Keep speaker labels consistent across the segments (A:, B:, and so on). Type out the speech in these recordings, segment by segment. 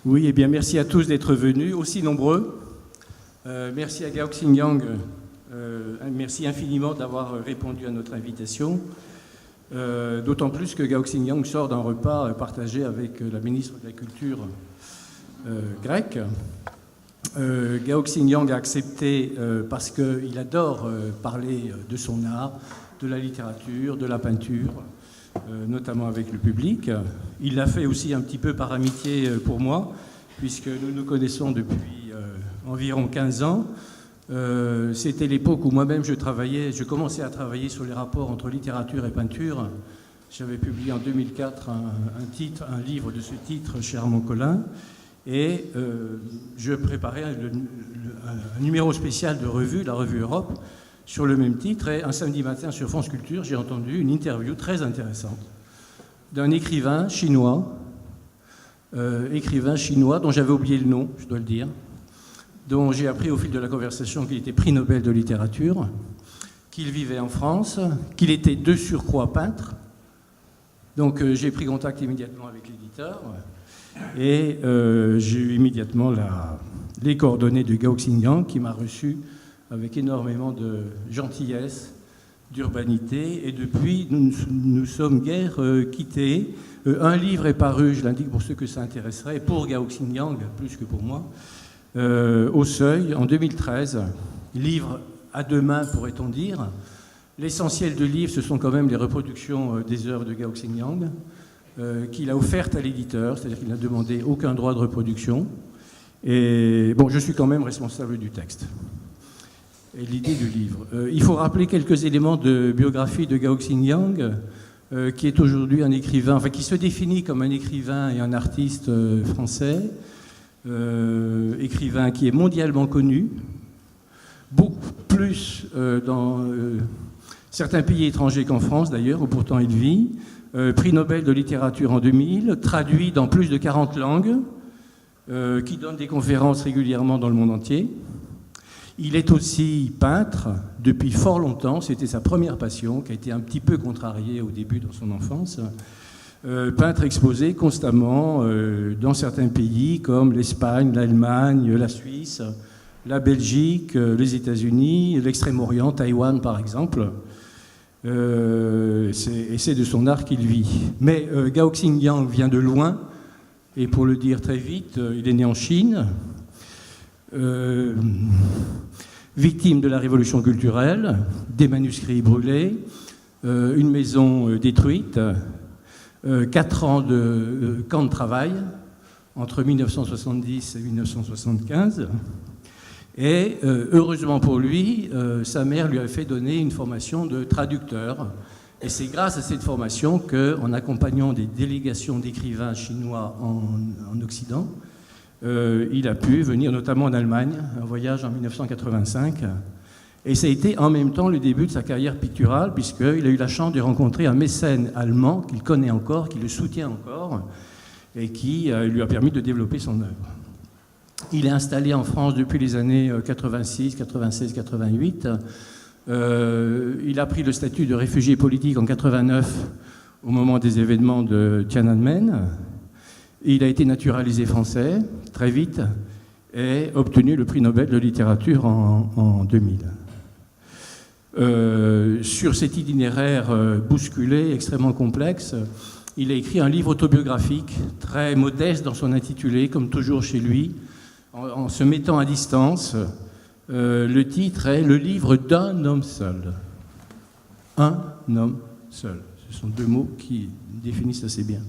A: Oui, eh bien, merci à tous d'être venus, aussi nombreux. Merci à Gao Xingyang, merci infiniment d'avoir répondu à notre invitation. D'autant plus que Gao Xingyang sort d'un repas partagé avec la ministre de la Culture grecque. Gao Xingyang a accepté parce qu'il adore parler de son art, de la littérature, de la peinture, notamment avec le public. Il l'a fait aussi un petit peu par amitié pour moi, puisque nous nous connaissons depuis environ 15 ans. C'était l'époque où moi-même je commençais à travailler sur les rapports entre littérature et peinture. J'avais publié en 2004 un livre de ce titre chez Armand Collin, et je préparais un numéro spécial de revue, la revue Europe, sur le même titre. Et un samedi matin sur France Culture, j'ai entendu une interview très intéressante d'un écrivain chinois dont j'avais oublié le nom, je dois le dire, dont j'ai appris au fil de la conversation qu'il était prix Nobel de littérature, qu'il vivait en France, qu'il était de surcroît peintre. Donc j'ai pris contact immédiatement avec l'éditeur et j'ai eu immédiatement les coordonnées de Gao Xingyang, qui m'a reçu avec énormément de gentillesse, d'urbanité, et depuis, nous sommes guère quittés. Un livre est paru, je l'indique pour ceux que ça intéresserait, pour Gao Xingyang, plus que pour moi, au Seuil, en 2013. Livre à deux mains, pourrait-on dire. L'essentiel du livre, ce sont quand même les reproductions des œuvres de Gao Xingyang, qu'il a offertes à l'éditeur, c'est-à-dire qu'il n'a demandé aucun droit de reproduction. Et bon, je suis quand même responsable du texte et l'idée du livre. Il faut rappeler quelques éléments de biographie de Gao Xingyang, qui est aujourd'hui un écrivain, enfin qui se définit comme un écrivain et un artiste français, écrivain qui est mondialement connu, beaucoup plus dans certains pays étrangers qu'en France d'ailleurs, où pourtant il vit, prix Nobel de littérature en 2000, traduit dans plus de 40 langues, qui donne des conférences régulièrement dans le monde entier. Il est aussi peintre depuis fort longtemps, c'était sa première passion, qui a été un petit peu contrariée au début dans son enfance. Peintre exposé constamment dans certains pays comme l'Espagne, l'Allemagne, la Suisse, la Belgique, les États-Unis, l'Extrême-Orient, Taïwan par exemple. Et c'est de son art qu'il vit. Mais Gao Xingyang vient de loin, et pour le dire très vite, il est né en Chine. Victime de la révolution culturelle, des manuscrits brûlés, une maison détruite, 4 ans de camp de travail entre 1970 et 1975. Et heureusement pour lui, sa mère lui a fait donner une formation de traducteur. Et c'est grâce à cette formation qu'en accompagnant des délégations d'écrivains chinois en Occident, il a pu venir notamment en Allemagne, un voyage en 1985. Et ça a été en même temps le début de sa carrière picturale, puisqu'il a eu la chance de rencontrer un mécène allemand qu'il connaît encore, qui le soutient encore, et qui lui a permis de développer son œuvre. Il est installé en France depuis les années 86, 96, 88. Il a pris le statut de réfugié politique en 89, au moment des événements de Tiananmen. Il a été naturalisé français très vite et obtenu le prix Nobel de littérature en 2000. Sur cet itinéraire bousculé, extrêmement complexe, il a écrit un livre autobiographique très modeste dans son intitulé, comme toujours chez lui, en se mettant à distance. Le titre est « Le livre d'un homme seul ». Un homme seul. Ce sont deux mots qui définissent assez bien.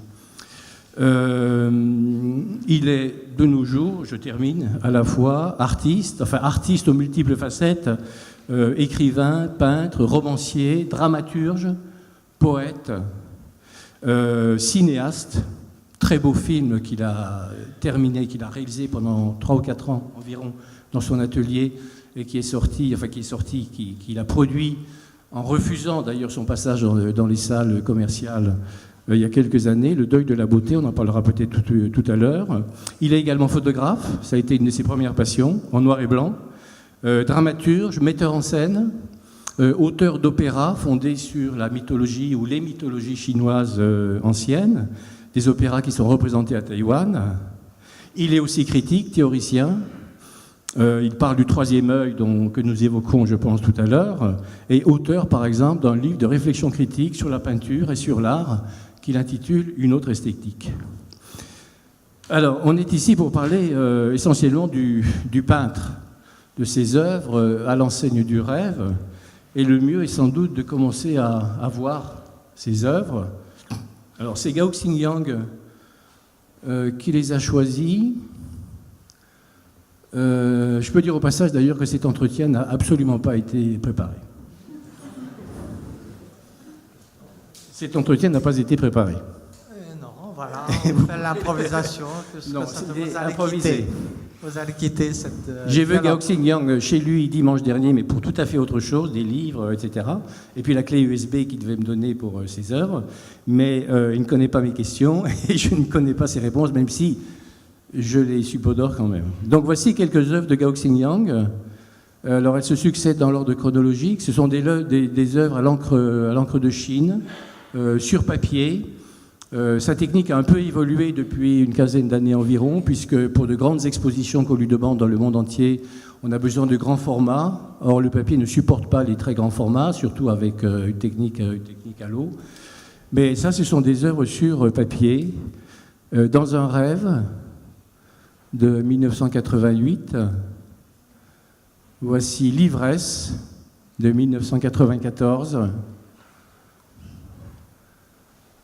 A: Il est de nos jours, je termine, à la fois artiste aux multiples facettes, écrivain, peintre, romancier, dramaturge, poète, cinéaste. Très beau film qu'il a terminé, qu'il a réalisé pendant 3 ou 4 ans environ dans son atelier et qu'il a produit en refusant d'ailleurs son passage dans les salles commerciales il y a quelques années, Le deuil de la beauté, on en parlera peut-être tout à l'heure. Il est également photographe, ça a été une de ses premières passions, en noir et blanc, dramaturge, metteur en scène, auteur d'opéras fondés sur la mythologie ou les mythologies chinoises anciennes, des opéras qui sont représentés à Taïwan. Il est aussi critique, théoricien. Il parle du troisième œil que nous évoquons, je pense, tout à l'heure, et auteur, par exemple, d'un livre de réflexion critique sur la peinture et sur l'art qu'il intitule « Une autre esthétique ». Alors, on est ici pour parler essentiellement du peintre, de ses œuvres à l'enseigne du rêve, et le mieux est sans doute de commencer à voir ses œuvres. Alors, c'est Gao Xingyang qui les a choisis. Je peux dire au passage d'ailleurs que cet entretien n'a absolument pas été préparé. Cet entretien n'a pas été préparé.
B: Non, voilà, on fait l'improvisation.
A: Non, c'est improvisé.
B: Vous allez quitter cette...
A: J'ai vu Gao Xingyang chez lui dimanche dernier, mais pour tout à fait autre chose, des livres, etc. Et puis la clé USB qu'il devait me donner pour ses œuvres. Mais il ne connaît pas mes questions et je ne connais pas ses réponses, même si je les subodore quand même. Donc voici quelques œuvres de Gao Xingyang. Alors elles se succèdent dans l'ordre chronologique. Ce sont des œuvres à l'encre de Chine, sur papier. Sa technique a un peu évolué depuis une quinzaine d'années environ, puisque pour de grandes expositions qu'on lui demande dans le monde entier, on a besoin de grands formats. Or, le papier ne supporte pas les très grands formats, surtout avec une technique à l'eau. Mais ça, ce sont des œuvres sur papier. Dans un rêve de 1988, voici L'ivresse de 1994.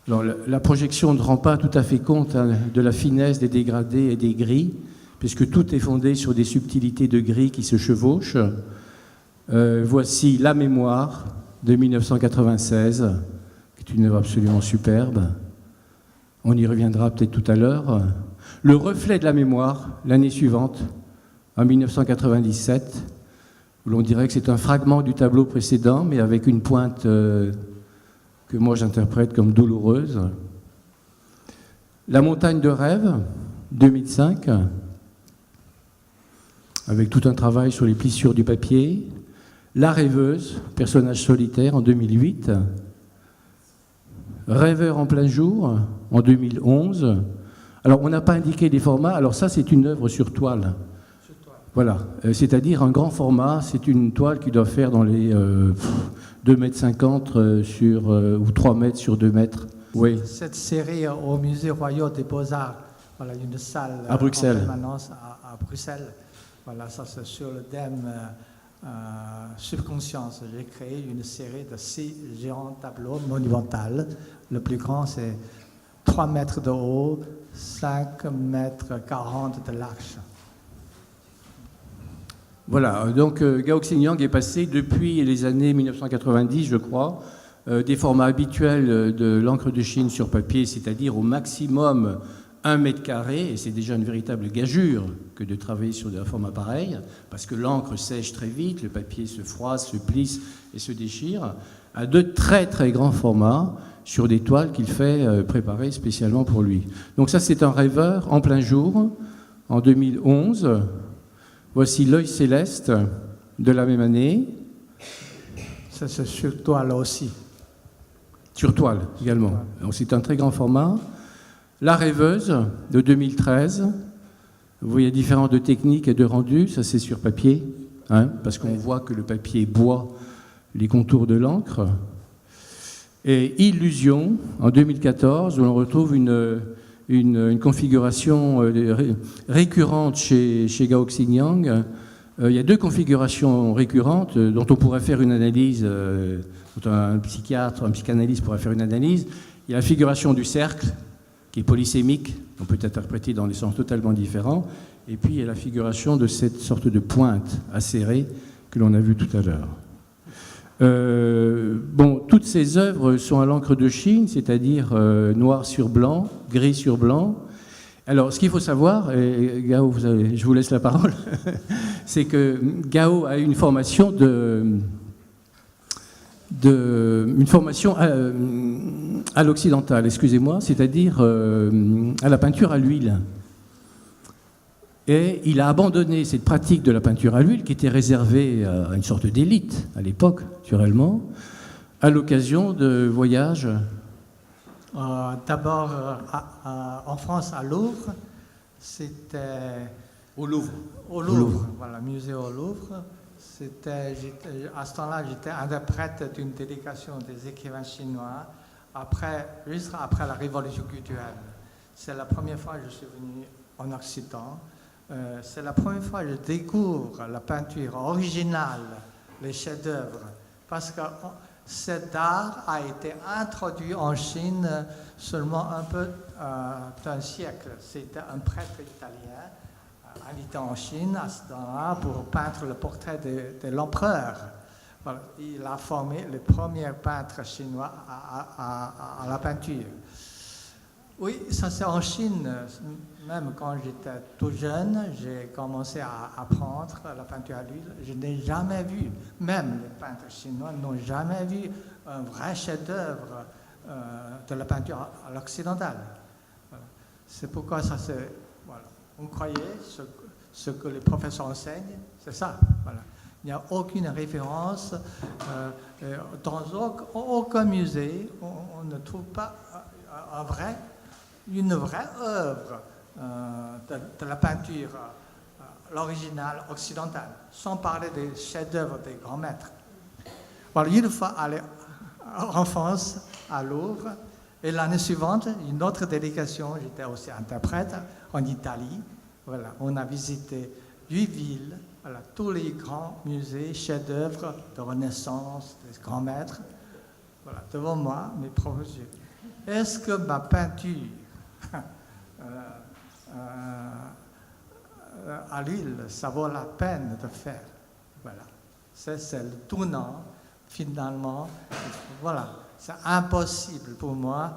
A: Alors, la projection ne rend pas tout à fait compte de la finesse des dégradés et des gris, puisque tout est fondé sur des subtilités de gris qui se chevauchent. Voici La mémoire de 1996, qui est une œuvre absolument superbe. On y reviendra peut-être tout à l'heure. Le reflet de la mémoire, l'année suivante, en 1997, où l'on dirait que c'est un fragment du tableau précédent, mais avec une pointe que moi j'interprète comme douloureuse. La montagne de rêve, 2005, avec tout un travail sur les plissures du papier. La rêveuse, personnage solitaire, en 2008. Rêveur en plein jour, en 2011. Alors, on n'a pas indiqué les formats. Alors ça, c'est une œuvre sur toile. Voilà, c'est-à-dire un grand format. C'est une toile qui doit faire dans les 2,50 m ou 3 mètres sur 2 mètres. Oui.
B: Cette série au Musée Royal des Beaux-Arts, voilà, une salle
A: à Bruxelles.
B: En permanence à Bruxelles. Voilà, ça c'est sur le thème subconscience. J'ai créé une série de 6 géants tableaux monumentaux. Le plus grand, c'est 3 mètres de haut, 5 mètres 40 de large.
A: Voilà, donc Gao Xingyang est passé depuis les années 1990, je crois, des formats habituels de l'encre de Chine sur papier, c'est-à-dire au maximum 1 mètre carré, et c'est déjà une véritable gageure que de travailler sur un format pareil, parce que l'encre sèche très vite, le papier se froisse, se plisse et se déchire, à de très très grands formats sur des toiles qu'il fait préparer spécialement pour lui. Donc ça, c'est un rêveur en plein jour, en 2011. Voici L'œil céleste de la même année.
B: Ça, c'est sur toile aussi.
A: Sur toile également. Donc c'est un très grand format. La rêveuse de 2013. Vous voyez différentes techniques et de rendus. Ça, c'est sur papier, hein, parce qu'on voit que le papier boit les contours de l'encre. Et Illusion en 2014, où l'on retrouve une configuration récurrente chez Gao Xingyang. Il y a 2 configurations récurrentes dont on pourrait faire une analyse, dont un psychiatre, un psychanalyste pourrait faire une analyse. Il y a la figuration du cercle, qui est polysémique, on peut interpréter dans des sens totalement différents. Et puis il y a la figuration de cette sorte de pointe acérée que l'on a vue tout à l'heure. Toutes ces œuvres sont à l'encre de Chine, c'est-à-dire noir sur blanc, gris sur blanc. Alors, ce qu'il faut savoir, et Gao, je vous laisse la parole, c'est que Gao a une formation à l'occidental, excusez-moi, c'est-à-dire à la peinture à l'huile. Et il a abandonné cette pratique de la peinture à l'huile, qui était réservée à une sorte d'élite à l'époque, naturellement, à l'occasion de voyages.
B: D'abord en France, à Louvre, C'était
A: Au Louvre.
B: au Louvre, voilà, musée au Louvre. À ce temps-là, j'étais interprète d'une délégation des écrivains chinois, juste après la Révolution culturelle. C'est la première fois que je suis venu en Occident. C'est la première fois que je découvre la peinture originale, les chefs-d'œuvre, parce que cet art a été introduit en Chine seulement un peu d'un siècle. C'était un prêtre italien invité en Chine à ce temps-là pour peindre le portrait de l'empereur. Voilà. Il a formé les premiers peintres chinois à la peinture. Oui, ça c'est en Chine. Même quand j'étais tout jeune, j'ai commencé à apprendre la peinture à l'huile. Je n'ai jamais vu, même les peintres chinois n'ont jamais vu un vrai chef-d'œuvre de la peinture à l'occidentale. Voilà. C'est pourquoi ça c'est... Voilà. On croyait ce que les professeurs enseignent, c'est ça. Voilà. Il n'y a aucune référence. Dans aucun musée, on ne trouve pas une vraie œuvre de la peinture, l'original occidental, sans parler des chefs-d'œuvre des grands maîtres. Voilà, une fois allé en France, à Louvre, et l'année suivante, une autre délégation, j'étais aussi interprète, en Italie. Voilà, on a visité 8 villes, voilà, tous les grands musées, chefs-d'œuvre de Renaissance, des grands maîtres. Voilà, devant moi, mes propres yeux. Est-ce que ma peinture à l'huile, ça vaut la peine de faire? Voilà, c'est le tournant, finalement. Voilà, c'est impossible pour moi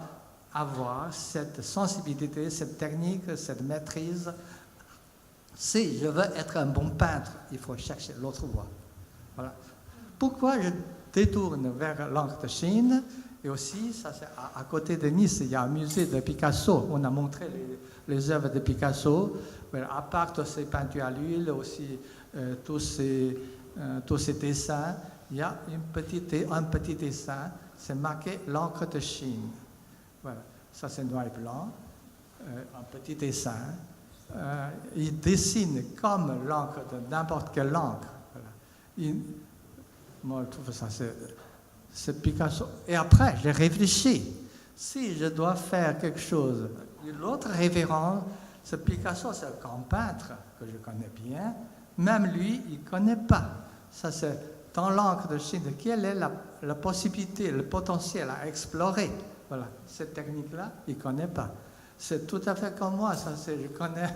B: avoir cette sensibilité, cette technique, cette maîtrise. Si je veux être un bon peintre, il faut chercher l'autre voie. Voilà. Pourquoi je détourne vers l'encre de Chine? Et aussi, ça c'est à côté de Nice, il y a un musée de Picasso. On a montré les œuvres de Picasso. À part toutes ces peintures à l'huile, aussi tous ces dessins, il y a un petit dessin, c'est marqué l'encre de Chine. Voilà. Ça c'est noir et blanc, un petit dessin. Il dessine comme l'encre de n'importe quelle encre. Voilà. Moi, je trouve ça, c'est Picasso. Et après, j'ai réfléchi. Si je dois faire quelque chose, l'autre référence, c'est Picasso, c'est un grand peintre que je connais bien. Même lui, il ne connaît pas. Ça, c'est dans l'encre de Chine. Quelle est la possibilité, le potentiel à explorer? Voilà, cette technique-là, il ne connaît pas. C'est tout à fait comme moi. Ça, je connais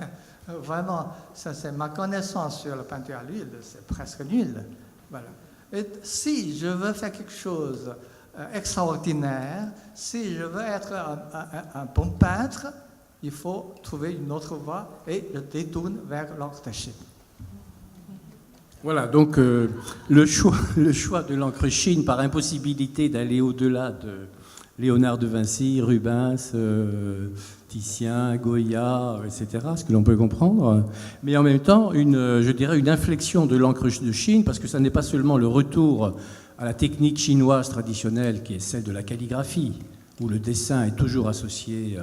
B: vraiment, ça, c'est ma connaissance sur la peinture à l'huile, c'est presque nul. Voilà. Et si je veux faire quelque chose extraordinaire, si je veux être un bon peintre, il faut trouver une autre voie et je détourne vers l'encre de Chine.
A: Voilà, donc le choix de l'encre Chine par impossibilité d'aller au-delà de Léonard de Vinci, Rubens, Titien, Goya, etc., ce que l'on peut comprendre, mais en même temps, je dirais une inflexion de l'encre de Chine, parce que ça n'est pas seulement le retour à la technique chinoise traditionnelle, qui est celle de la calligraphie, où le dessin est toujours associé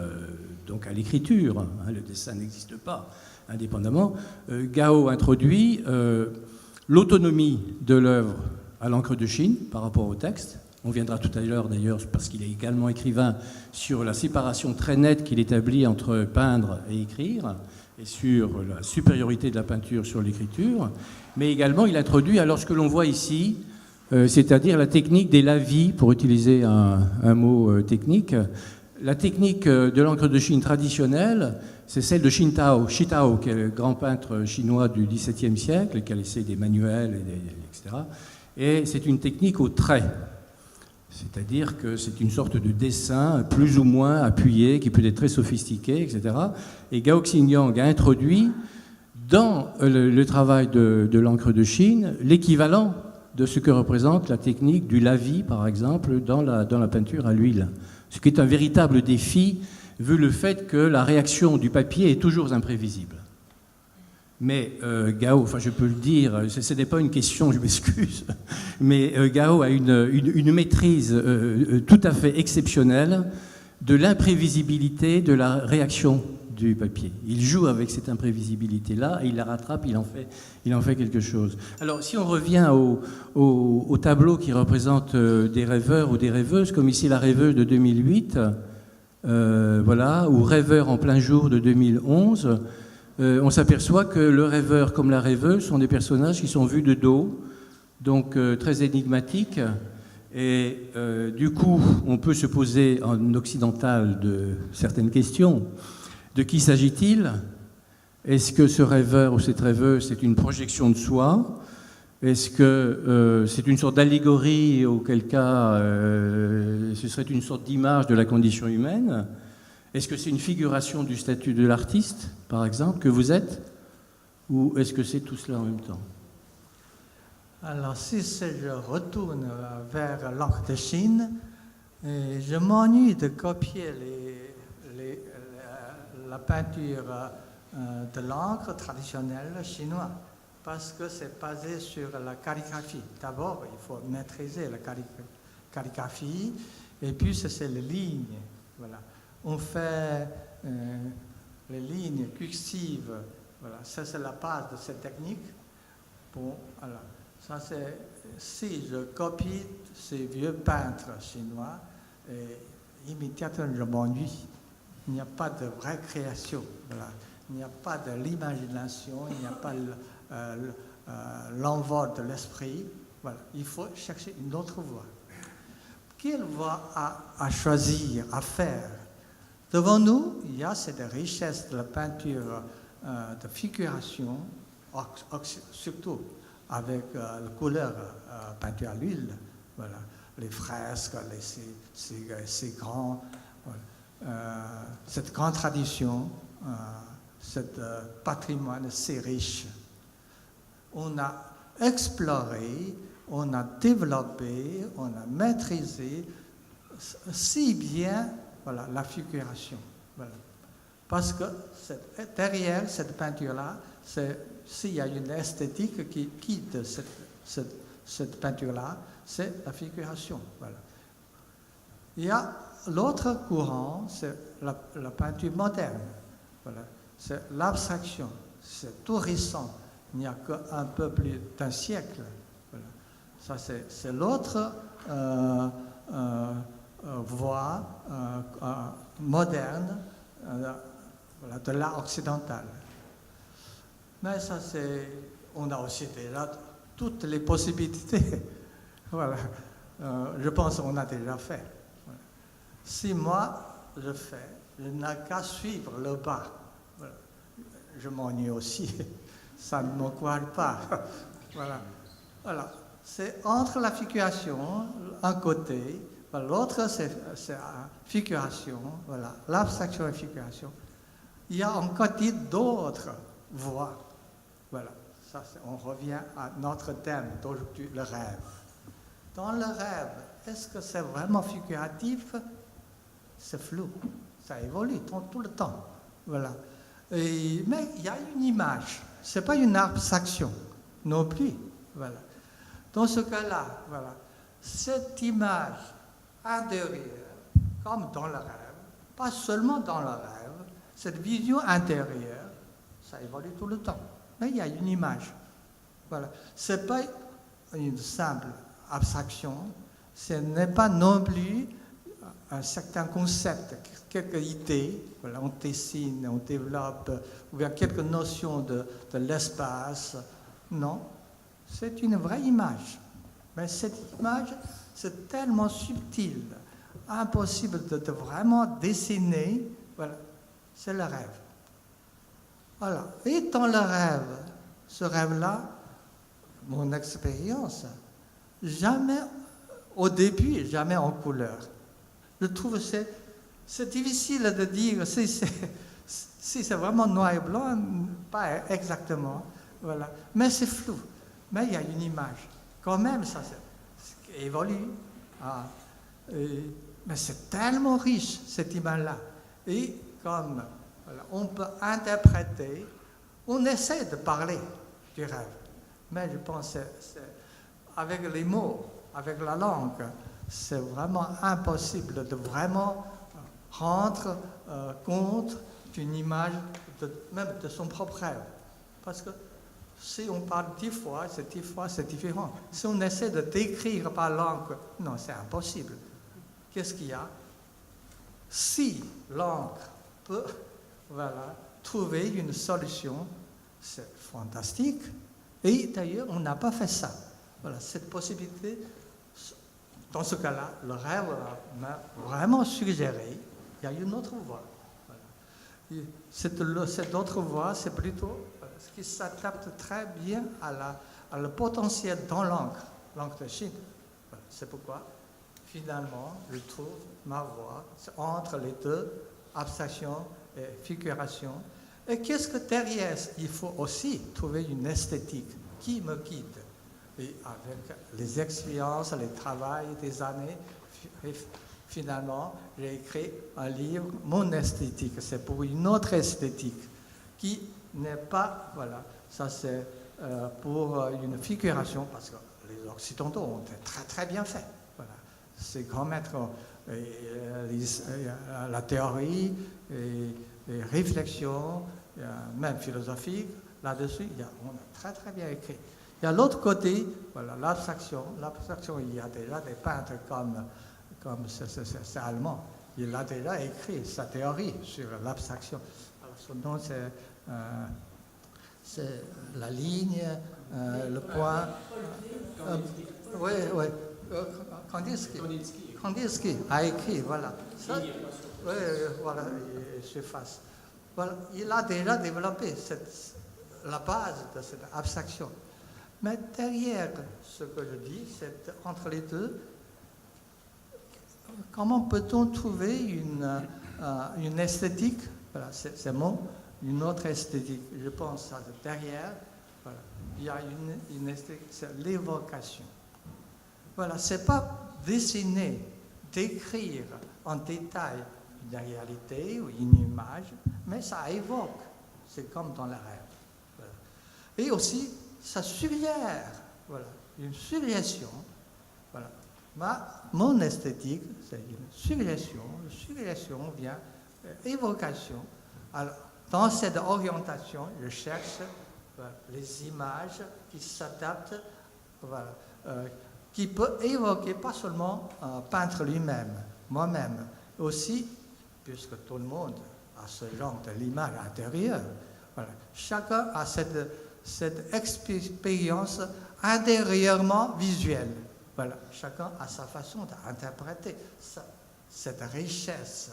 A: donc à l'écriture, hein, le dessin n'existe pas indépendamment. Gao introduit l'autonomie de l'œuvre à l'encre de Chine par rapport au texte. On viendra tout à l'heure d'ailleurs, parce qu'il est également écrivain, sur la séparation très nette qu'il établit entre peindre et écrire, et sur la supériorité de la peinture sur l'écriture. Mais également, il introduit alors ce que l'on voit ici, c'est-à-dire la technique des lavis, pour utiliser un mot technique. La technique de l'encre de Chine traditionnelle, c'est celle de Shi Tao, qui est le grand peintre chinois du XVIIe siècle, qui a laissé des manuels, etc. Et c'est une technique au trait. C'est-à-dire que c'est une sorte de dessin plus ou moins appuyé, qui peut être très sophistiqué, etc. Et Gao Xingyang a introduit dans le travail de l'encre de Chine l'équivalent de ce que représente la technique du lavis, par exemple, dans la peinture à l'huile. Ce qui est un véritable défi, vu le fait que la réaction du papier est toujours imprévisible. Mais Gao, enfin je peux le dire, ce n'est pas une question, je m'excuse, mais Gao a une maîtrise tout à fait exceptionnelle de l'imprévisibilité de la réaction du papier. Il joue avec cette imprévisibilité-là et il la rattrape, il en fait quelque chose. Alors, si on revient au tableau qui représente des rêveurs ou des rêveuses, comme ici la rêveuse de 2008, voilà, ou rêveur en plein jour de 2011, on s'aperçoit que le rêveur comme la rêveuse sont des personnages qui sont vus de dos, donc très énigmatiques. Et du coup, on peut se poser en occidental de certaines questions. De qui s'agit-il? Est-ce que ce rêveur ou cette rêveuse, c'est une projection de soi? Est-ce que c'est une sorte d'allégorie, auquel cas ce serait une sorte d'image de la condition humaine? Est-ce que c'est une figuration du statut de l'artiste, par exemple, que vous êtes? Ou est-ce que c'est tout cela en même temps?
B: Alors, si je retourne vers l'encre de Chine, je m'ennuie de copier la peinture de l'encre traditionnelle chinoise, parce que c'est basé sur la calligraphie. D'abord, il faut maîtriser la calligraphie, et puis c'est les lignes. Voilà. On fait les lignes cursives. Voilà. Ça, c'est la base de cette technique. Bon, alors. Ça, si je copie ces vieux peintres chinois, immédiatement je m'ennuie. Il n'y a pas de vraie création. Voilà. Il n'y a pas de l'imagination, il n'y a pas l'envol de l'esprit. Voilà. Il faut chercher une autre voie. Quelle voie à choisir, à faire? Devant nous, il y a cette richesse de la peinture de figuration, surtout avec la couleur peinture à l'huile, voilà, les fresques, ces grands, voilà, cette grande tradition, ce patrimoine si riche. On a exploré, on a développé, on a maîtrisé si bien, voilà, la figuration. Voilà. Parce que derrière cette peinture-là, s'il y a une esthétique qui quitte cette peinture-là, c'est la figuration. Voilà. Il y a l'autre courant, c'est la peinture moderne. Voilà. C'est l'abstraction. C'est tout récent. Il n'y a qu'un peu plus d'un siècle. Voilà. Ça, c'est l'autre voie moderne voilà, de l'art occidental. Mais ça, on a aussi déjà toutes les possibilités. Voilà. Je pense qu'on a déjà fait. Voilà. Si moi, je fais, je n'ai qu'à suivre le bas. Voilà. Je m'ennuie aussi. Ça ne m'encourage pas. Voilà. Voilà. C'est entre la figuration, un côté, l'autre, c'est la figuration, voilà, l'abstraction et la figuration. Il y a encore d'autres voies. Voilà, ça, on revient à notre thème d'aujourd'hui, le rêve. Dans le rêve, est-ce que c'est vraiment figuratif? C'est flou, ça évolue tout le temps. Voilà. Mais il y a une image, ce n'est pas une abstraction non plus. Voilà. Dans ce cas-là, voilà, cette image intérieure, comme dans le rêve, pas seulement dans le rêve, cette vision intérieure, ça évolue tout le temps. Mais il y a une image. Voilà. Ce n'est pas une simple abstraction, ce n'est pas non plus un certain concept, quelques idées, voilà, on dessine, on développe, ou bien quelques notions de l'espace. Non, c'est une vraie image. Mais cette image, c'est tellement subtil, impossible de vraiment dessiner. Voilà, c'est le rêve. Voilà. Et dans le rêve, ce rêve-là, mon expérience, jamais au début, jamais en couleur. Je trouve que c'est difficile de dire si c'est vraiment noir et blanc, pas exactement. Voilà. Mais c'est flou. Mais il y a une image. Quand même, ça évolue. Ah. Mais c'est tellement riche, cette image-là. Et comme voilà, on peut interpréter, on essaie de parler du rêve. Mais je pense que avec les mots, avec la langue, c'est vraiment impossible de vraiment rendre compte une image même de son propre rêve. Parce que si on parle 10 fois, c'est différent. Si on essaie de décrire par l'encre, non, c'est impossible. Qu'est-ce qu'il y a? Si l'encre peut trouver une solution, c'est fantastique. Et d'ailleurs, on n'a pas fait ça. Voilà, cette possibilité, dans ce cas-là, le rêve m'a vraiment suggéré, il y a une autre voie. Voilà. Cette autre voie, c'est plutôt ce qui s'adapte très bien à le potentiel dans l'encre de Chine. Voilà. C'est pourquoi, finalement, je trouve ma voie entre les deux, abstraction et figuration. Et qu'est-ce que derrière, il faut aussi trouver une esthétique qui me guide. Et avec les expériences, les travaux des années, finalement, j'ai écrit un livre, Mon esthétique. C'est pour une autre esthétique qui n'est pas, voilà, ça c'est pour une figuration, parce que les Occidentaux ont très très bien fait. Voilà. C'est grand maître, la théorie, et réflexion, même philosophique, là-dessus, on a très très bien écrit. Il y a l'autre côté, voilà, l'abstraction. L'abstraction, il y a déjà des peintres comme c'est allemand. Il a déjà écrit sa théorie sur l'abstraction. Alors, son nom, c'est la ligne, le point. Oui, oui. Kandinsky a écrit, voilà. Ça, oui, voilà, je fasse. Voilà, il a déjà développé la base de cette abstraction. Mais derrière ce que je dis, c'est entre les deux, comment peut-on trouver une esthétique, voilà, c'est mon, une autre esthétique, je pense à derrière, voilà, il y a une esthétique, c'est l'évocation. Voilà, c'est pas dessiner, décrire en détail une réalité ou une image, mais ça évoque, c'est comme dans le rêve. Voilà. Et aussi, ça suggère, voilà, une suggestion. Voilà. Mon esthétique, c'est une suggestion. Une suggestion vient évocation. Alors, dans cette orientation, je cherche les images qui s'adaptent, voilà, qui peut évoquer pas seulement un peintre lui-même, moi-même, aussi, puisque tout le monde a ce genre de l'image intérieure. Voilà. Chacun a cette expérience intérieurement visuelle. Voilà. Chacun a sa façon d'interpréter cette richesse.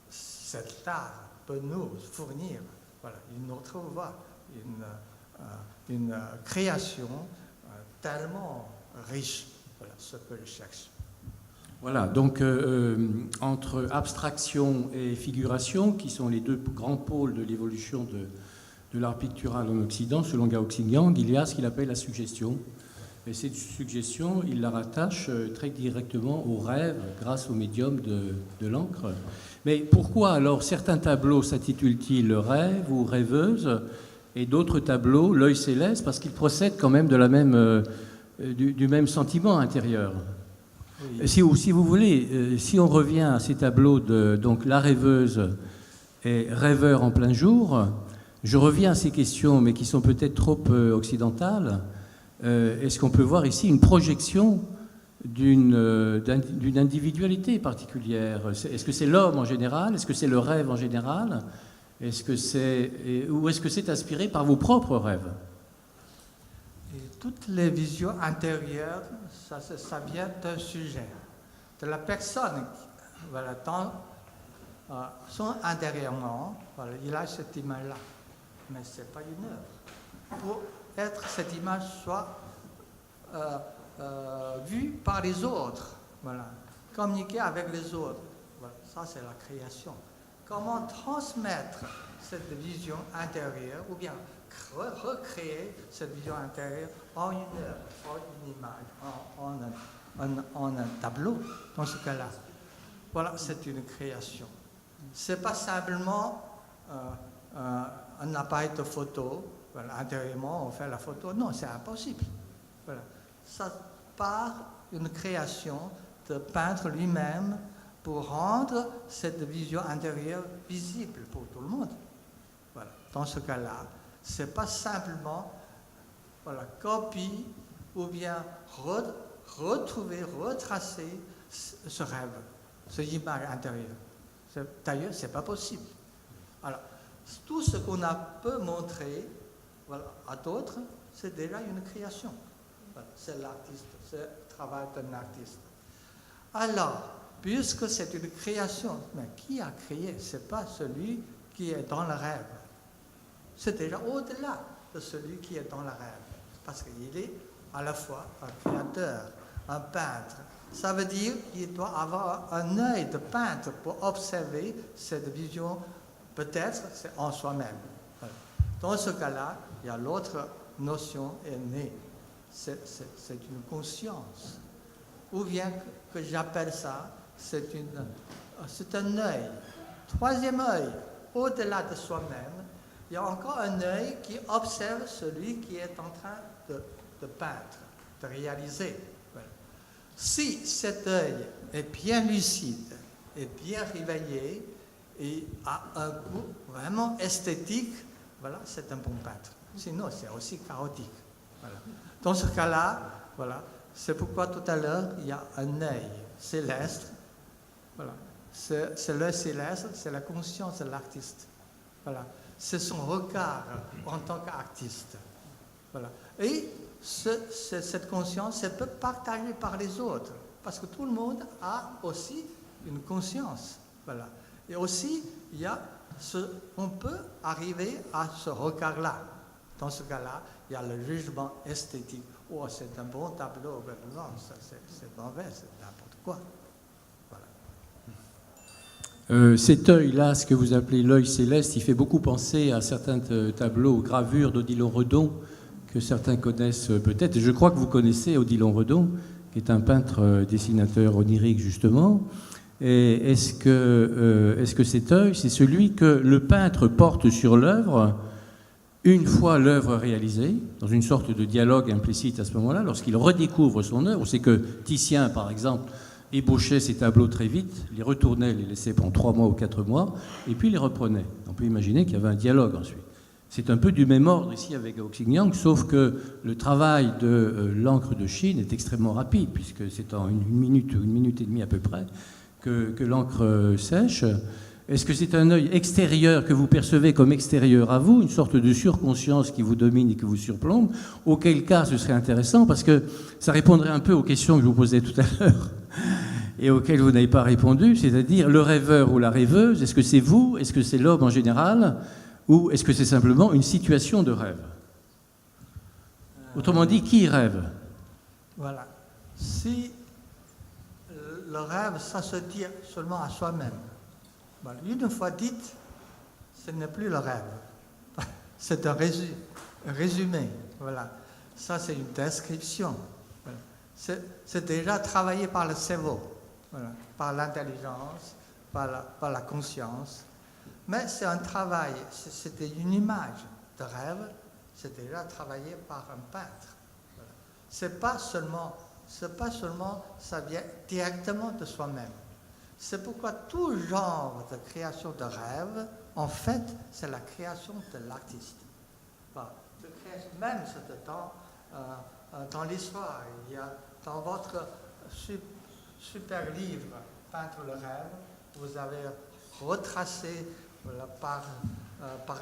B: Cet art peut nous fournir, voilà, une autre voie, une création tellement riche. Voilà ce que je cherche.
A: Voilà, donc entre abstraction et figuration, qui sont les deux grands pôles de l'évolution de l'art pictural en Occident, selon Gao Xingyang, il y a ce qu'il appelle la suggestion. Et cette suggestion, il la rattache très directement au rêve grâce au médium de l'encre. Mais pourquoi alors certains tableaux s'intitulent-ils rêve ou rêveuse et d'autres tableaux l'œil céleste, parce qu'ils procèdent quand même de la même, du même sentiment intérieur. Oui. Si vous voulez, si on revient à ces tableaux de donc la rêveuse et rêveur en plein jour, je reviens à ces questions, mais qui sont peut-être trop occidentales. Est-ce qu'on peut voir ici une projection d'une individualité particulière? Est-ce que c'est l'homme en général? Est-ce que c'est le rêve en général? Ou est-ce que c'est inspiré par vos propres rêves?
B: Et toutes les visions intérieures, ça vient d'un sujet, de la personne. Voilà, dans son intérieurement, voilà, il a cette image-là. Mais ce n'est pas une œuvre. Pour être cette image soit vue par les autres, voilà, communiquer avec les autres. Voilà, ça, c'est la création. Comment transmettre cette vision intérieure ou bien recréer cette vision intérieure en une œuvre, en une image, en un tableau, dans ce cas-là. Voilà, c'est une création. Ce n'est pas simplement un appareil de photo, voilà, intérieurement on fait la photo. Non, c'est impossible. Voilà. Ça part d'une création de peintre lui-même, pour rendre cette vision intérieure visible pour tout le monde. Voilà. Dans ce cas-là, ce n'est pas simplement copie ou bien retrouver, retracer ce rêve, cette image intérieure. D'ailleurs, ce n'est pas possible. Alors, tout ce qu'on a peut montrer à d'autres, c'est déjà une création. Voilà. C'est l'artiste, c'est le travail d'un artiste. Alors, puisque c'est une création, mais qui a créé? Ce n'est pas celui qui est dans le rêve. C'est déjà au-delà de celui qui est dans le rêve. Parce qu'il est à la fois un créateur, un peintre. Ça veut dire qu'il doit avoir un œil de peintre pour observer cette vision, peut-être c'est en soi-même. Voilà. Dans ce cas-là, il y a l'autre notion est née. C'est une conscience. Ou bien que j'appelle ça, c'est un œil. Troisième œil, au-delà de soi-même, il y a encore un œil qui observe celui qui est en train de peindre, de réaliser. Voilà. Si cet œil est bien lucide, est bien réveillé et a un goût vraiment esthétique, voilà, c'est un bon peintre. Sinon, c'est aussi chaotique. Voilà. Dans ce cas-là, voilà, c'est pourquoi tout à l'heure, il y a un œil céleste. Voilà. C'est l'œil céleste, c'est la conscience de l'artiste. Voilà. C'est son regard en tant qu'artiste. Voilà. Et cette conscience, elle peut partager par les autres, parce que tout le monde a aussi une conscience. Voilà. Et aussi, on peut arriver à ce regard-là. Dans ce cas-là, il y a le jugement esthétique. Oh, c'est un bon tableau. Non, ça, c'est mauvais, c'est n'importe quoi.
A: Cet œil-là, ce que vous appelez l'œil céleste, il fait beaucoup penser à certains tableaux, gravures d'Odilon Redon, que certains connaissent peut-être. Et je crois que vous connaissez Odilon Redon, qui est un peintre dessinateur onirique, justement. Et est-ce que cet œil, c'est celui que le peintre porte sur l'œuvre une fois l'œuvre réalisée, dans une sorte de dialogue implicite à ce moment-là, lorsqu'il redécouvre son œuvre? C'est que Titien, par exemple, ébauchait ses tableaux très vite, les retournait, les laissait pendant 3 mois ou 4 mois, et puis les reprenait. On peut imaginer qu'il y avait un dialogue ensuite. C'est un peu du même ordre ici avec Oxing-Yang, sauf que le travail de l'encre de Chine est extrêmement rapide, puisque c'est en une minute ou 1 minute et demie à peu près que l'encre sèche. Est-ce que c'est un œil extérieur que vous percevez comme extérieur à vous, une sorte de surconscience qui vous domine et qui vous surplombe? Auquel cas, ce serait intéressant, parce que ça répondrait un peu aux questions que je vous posais tout à l'heure et auxquelles vous n'avez pas répondu, c'est-à-dire le rêveur ou la rêveuse, est-ce que c'est vous, est-ce que c'est l'homme en général, ou est-ce que c'est simplement une situation de rêve? Autrement dit, qui rêve?
B: Voilà. Si le rêve, ça se dit seulement à soi-même, une fois dit, ce n'est plus le rêve. C'est un résumé. Voilà. Ça, c'est une description. Voilà. C'est déjà travaillé par le cerveau, voilà, par l'intelligence, par la conscience. Mais c'est un travail, c'était une image de rêve, c'est déjà travaillé par un peintre. Voilà. C'est pas seulement, ça vient directement de soi-même. C'est pourquoi tout genre de création de rêve, en fait, c'est la création de l'artiste. Voilà. Même dans l'histoire, il y a dans votre super livre, Peindre le rêve, vous avez retracé par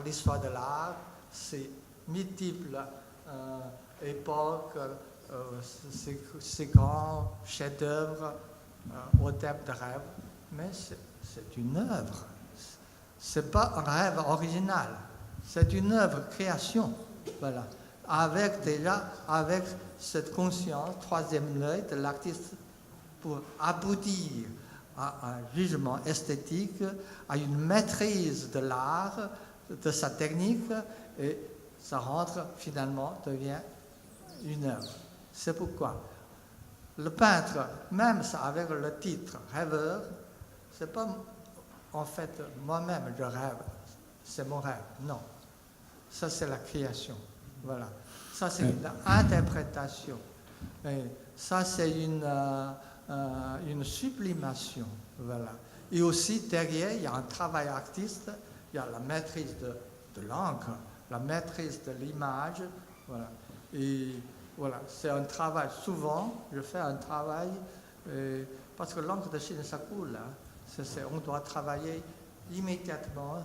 B: l'histoire de l'art ces multiples époques, ces grands chefs-d'œuvre au thème de rêve. Mais c'est une œuvre. Ce n'est pas un rêve original. C'est une œuvre création. Voilà. Avec cette conscience, troisième œil de l'artiste, pour aboutir à un jugement esthétique, à une maîtrise de l'art, de sa technique, et ça rentre finalement, devient une œuvre. C'est pourquoi le peintre, même ça avec le titre rêveur, c'est pas en fait moi-même je rêve, c'est mon rêve. Non, ça c'est la création. Voilà, ça c'est une interprétation. Et ça c'est une sublimation. Voilà. Et aussi, derrière, il y a un travail artiste, il y a la maîtrise de l'encre, la maîtrise de l'image. Voilà. Et voilà, c'est un travail. Souvent, je fais un travail, parce que l'encre de Chine, ça coule. Hein. On doit travailler immédiatement.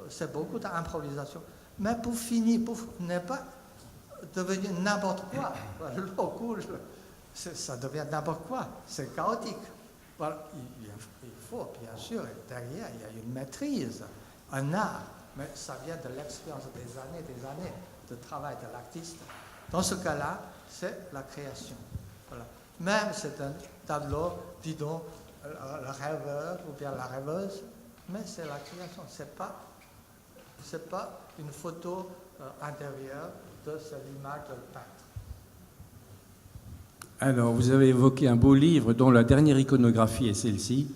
B: C'est beaucoup d'improvisation. Mais pour finir, pour ne pas devenir n'importe quoi, l'eau coule, ça devient n'importe quoi. C'est chaotique. Voilà. Il faut, bien sûr, derrière, il y a une maîtrise, un art. Mais ça vient de l'expérience des années de travail de l'artiste. Dans ce cas-là, c'est la création. Voilà. Même c'est un tableau, disons, le rêveur ou bien la rêveuse, mais c'est la création. C'est pas une photo intérieure de l'image de peintre.
A: Alors, vous avez évoqué un beau livre dont la dernière iconographie est celle-ci.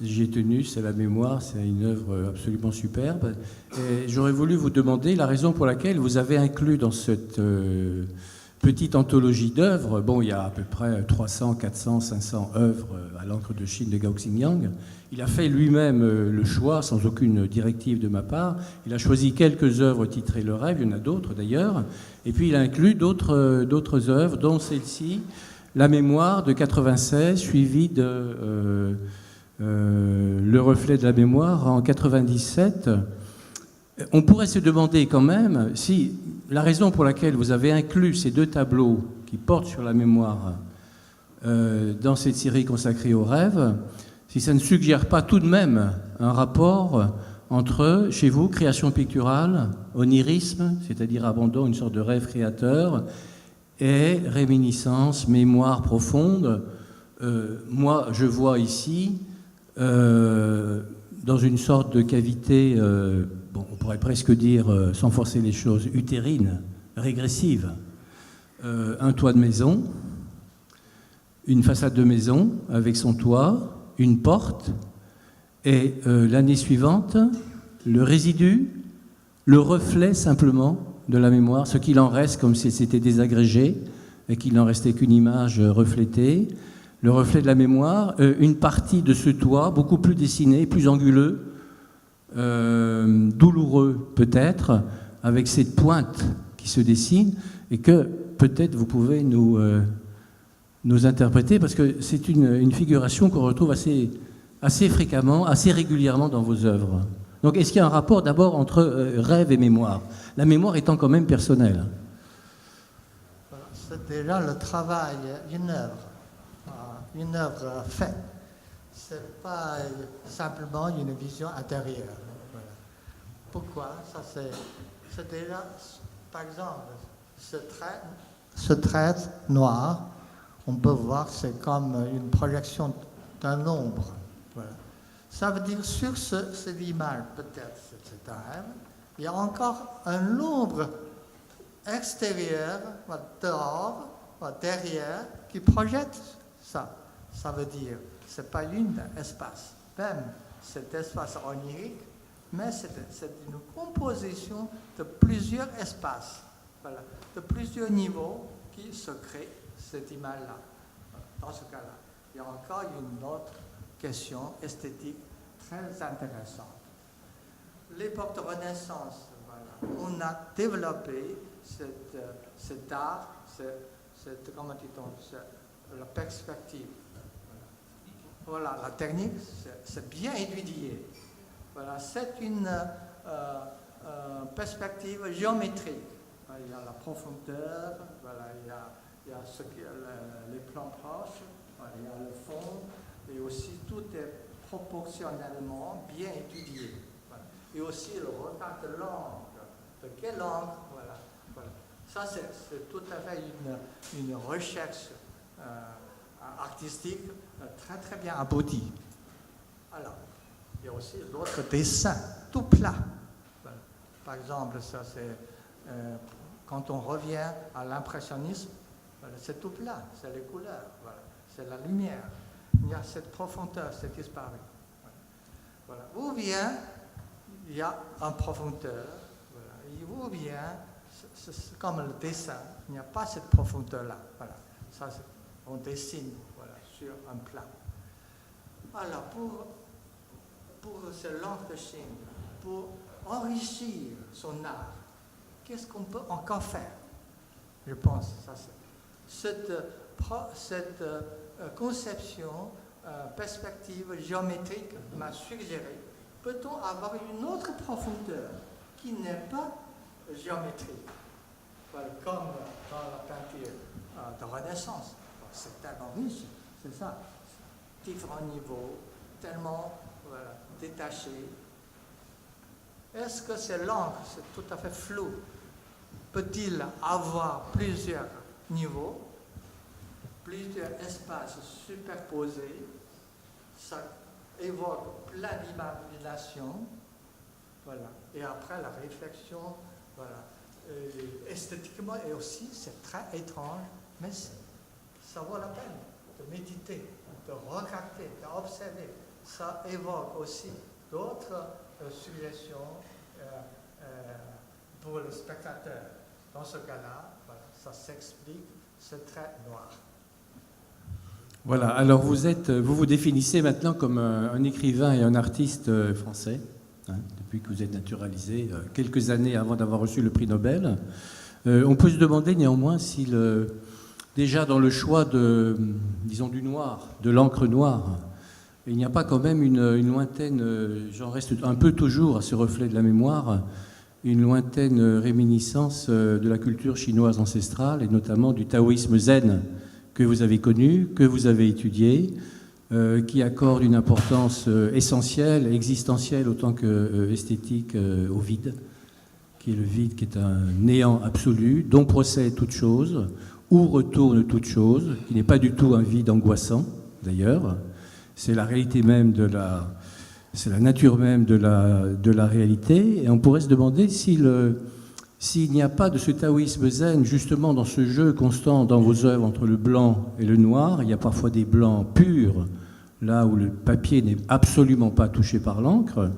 A: J'y ai tenu, c'est la mémoire, c'est une œuvre absolument superbe. Et j'aurais voulu vous demander la raison pour laquelle vous avez inclus dans cette petite anthologie d'œuvres, bon, il y a à peu près 300, 400, 500 œuvres à l'encre de Chine de Gao Xingyang. Il a fait lui-même le choix, sans aucune directive de ma part. Il a choisi quelques œuvres titrées Le Rêve, il y en a d'autres d'ailleurs. Et puis il a inclus d'autres œuvres, dont celle-ci, La Mémoire de 96, suivie de Le Reflet de la Mémoire en 97. On pourrait se demander quand même si la raison pour laquelle vous avez inclus ces deux tableaux qui portent sur la mémoire dans cette série consacrée aux rêves, si ça ne suggère pas tout de même un rapport entre, chez vous, création picturale, onirisme, c'est-à-dire abandon, une sorte de rêve créateur, et réminiscence, mémoire profonde. Moi, je vois ici, dans une sorte de cavité, on pourrait presque dire, sans forcer les choses, utérine, régressive, un toit de maison, une façade de maison avec son toit, une porte, et l'année suivante, le résidu, le reflet simplement de la mémoire, ce qu'il en reste comme si c'était désagrégé et qu'il n'en restait qu'une image reflétée, le reflet de la mémoire, une partie de ce toit beaucoup plus dessiné, plus anguleux, douloureux peut-être, avec cette pointe qui se dessine et que peut-être vous pouvez nous interpréter, parce que c'est une figuration qu'on retrouve assez fréquemment, assez régulièrement dans vos œuvres. Donc est-ce qu'il y a un rapport d'abord entre rêve et mémoire, la mémoire étant quand même personnelle?
B: C'est déjà le travail, une œuvre faite. Ce n'est pas simplement une vision intérieure. Voilà. Pourquoi? Ça, c'est déjà, par exemple, ce trait noir, on peut voir que c'est comme une projection d'un ombre. Voilà. Ça veut dire sur cette image, peut-être c'est un rêve, il y a encore un ombre extérieur, dehors, derrière, qui projette ça. Ça veut dire, ce n'est pas un espace, même cet espace onirique, mais c'est une composition de plusieurs espaces, voilà, de plusieurs niveaux qui se créent cette image-là. Dans ce cas-là, il y a encore une autre question esthétique très intéressante. L'époque de Renaissance, voilà, on a développé cet art, comment dit-on, la perspective. Voilà, la technique, c'est bien étudié. Voilà, c'est une perspective géométrique. Voilà, il y a la profondeur, voilà, il y a les plans proches, voilà, il y a le fond, et aussi tout est proportionnellement bien étudié. Voilà. Et aussi le regard de l'angle, de quel angle, voilà. Voilà. Ça, c'est tout à fait une recherche artistique très très bien aboutie. Alors, il y a aussi l'autre dessin, tout plat. Voilà. Par exemple, ça c'est quand on revient à l'impressionnisme, voilà, c'est tout plat, c'est les couleurs, voilà, c'est la lumière. Il y a cette profondeur, c'est disparu. Voilà. Voilà. Ou bien, il y a une profondeur, voilà. Ou bien, c'est comme le dessin, il n'y a pas cette profondeur-là. Voilà. Ça, on dessine, voilà, sur un plan. Alors, pour ce langue de Chine, pour enrichir son art, qu'est-ce qu'on peut encore faire? Je pense que cette conception, perspective géométrique m'a suggéré, peut-on avoir une autre profondeur qui n'est pas géométrique, voilà, comme dans la peinture de Renaissance. C'est tellement riche, c'est ça. Différents niveaux, tellement détachés. Est-ce que ces langues, c'est tout à fait flou, peut-il avoir plusieurs niveaux, plusieurs espaces superposés? Ça évoque plein d'imagination. Voilà. Et après, la réflexion, voilà. Esthétiquement, et aussi, c'est très étrange, mais ça vaut la peine de méditer, de regarder, d'observer. Ça évoque aussi d'autres suggestions pour le spectateur. Dans ce cas-là, voilà, ça s'explique, c'est très noir.
A: Voilà, alors vous vous définissez maintenant comme un écrivain et un artiste français, hein, depuis que vous êtes naturalisé, quelques années avant d'avoir reçu le prix Nobel. On peut se demander néanmoins si déjà dans le choix disons du noir, de l'encre noire, il n'y a pas quand même une lointaine, j'en reste un peu toujours à ce reflet de la mémoire, une lointaine réminiscence de la culture chinoise ancestrale et notamment du taoïsme zen que vous avez connu, que vous avez étudié, qui accorde une importance essentielle, existentielle autant que esthétique au vide, qui est le vide, qui est un néant absolu, dont procède toute chose, où retourne toute chose, qui n'est pas du tout un vide angoissant, d'ailleurs. C'est la réalité même c'est la nature même de la réalité. Et on pourrait se demander s'il n'y a pas de ce taoïsme zen, justement dans ce jeu constant dans vos œuvres entre le blanc et le noir. Il y a parfois des blancs purs, là où le papier n'est absolument pas touché par l'encre.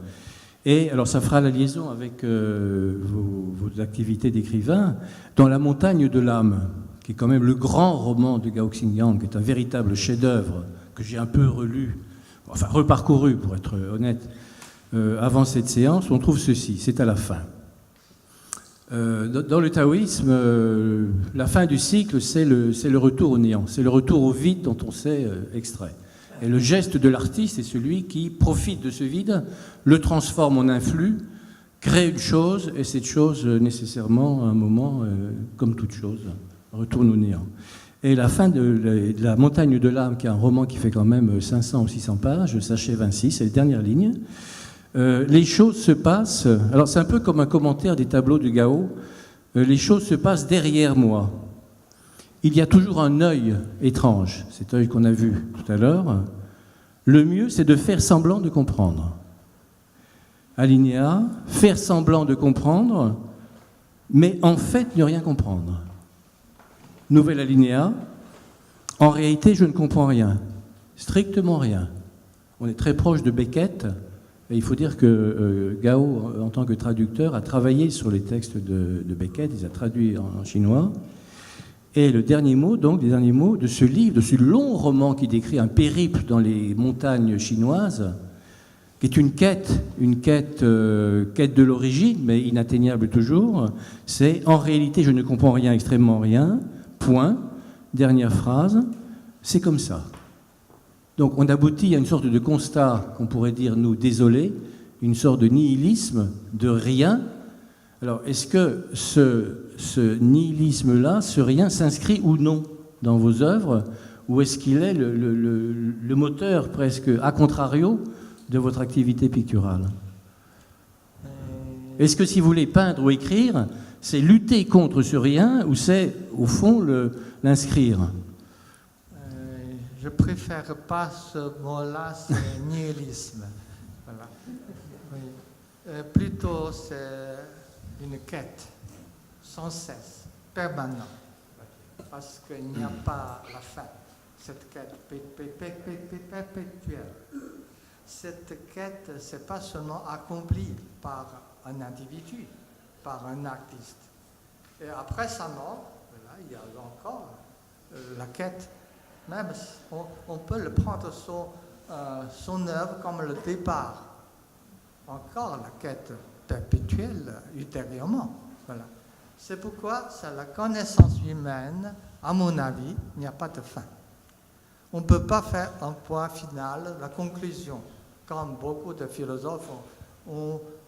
A: Et alors ça fera la liaison avec vos activités d'écrivain. Dans La montagne de l'âme, qui est quand même le grand roman de Gao Xingyang, qui est un véritable chef-d'œuvre que j'ai un peu relu, enfin reparcouru pour être honnête, avant cette séance, on trouve ceci, c'est à la fin. Dans le taoïsme, la fin du cycle, c'est le retour au néant, c'est le retour au vide dont on s'est extrait. Et le geste de l'artiste est celui qui profite de ce vide, le transforme en un flux, crée une chose, et cette chose, nécessairement, à un moment, comme toute chose, retourne au néant. Et la fin de La montagne de l'âme, qui est un roman qui fait quand même 500 ou 600 pages, s'achève ainsi, c'est les dernières lignes. Les choses se passent, alors c'est un peu comme un commentaire des tableaux de Gao, les choses se passent derrière moi. Il y a toujours un œil étrange, cet œil qu'on a vu tout à l'heure. Le mieux, c'est de faire semblant de comprendre. Alinéa, faire semblant de comprendre, mais en fait ne rien comprendre. Nouvel alinéa, en réalité, je ne comprends rien, strictement rien. On est très proche de Beckett, et il faut dire que Gao, en tant que traducteur, a travaillé sur les textes de Beckett, il les a traduits en chinois. Et le dernier mot, donc, les derniers mots de ce livre, de ce long roman qui décrit un périple dans les montagnes chinoises, qui est une quête de l'origine, mais inatteignable toujours, c'est « En réalité, je ne comprends rien, extrêmement rien, point, dernière phrase, c'est comme ça ». Donc on aboutit à une sorte de constat qu'on pourrait dire, nous, désolé, une sorte de nihilisme, de rien. Alors, est-ce que ce nihilisme-là, ce rien, s'inscrit ou non dans vos œuvres, ou est-ce qu'il est le moteur presque a contrario de votre activité picturale? Est-ce que si vous voulez peindre ou écrire, c'est lutter contre ce rien, ou c'est, au fond, l'inscrire?
B: Je préfère pas ce mot-là, c'est nihilisme. Voilà. Oui. Plutôt, c'est une quête, sans cesse, permanente, parce qu'il n'y a pas la fin. Cette quête perpétuelle. Cette quête, ce n'est pas seulement accomplie par un individu, par un artiste. Et après sa mort, voilà, il y a encore la quête Même on peut le prendre son œuvre comme le départ. Encore la quête perpétuelle ultérieurement. Voilà. C'est pourquoi c'est la connaissance humaine, à mon avis, il n'y a pas de fin. On ne peut pas faire un point final, la conclusion, comme beaucoup de philosophes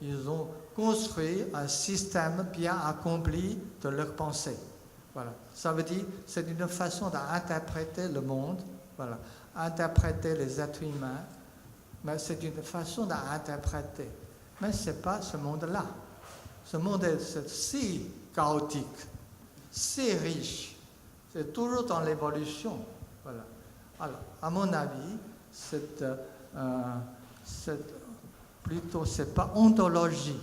B: ils ont construit un système bien accompli de leur pensée. Voilà. Ça veut dire c'est une façon d'interpréter le monde, voilà, interpréter les êtres humains, mais c'est une façon d'interpréter. Mais ce n'est pas ce monde-là. Ce monde est si chaotique, si riche, c'est toujours dans l'évolution. Voilà. Alors, à mon avis, c'est pas ontologie.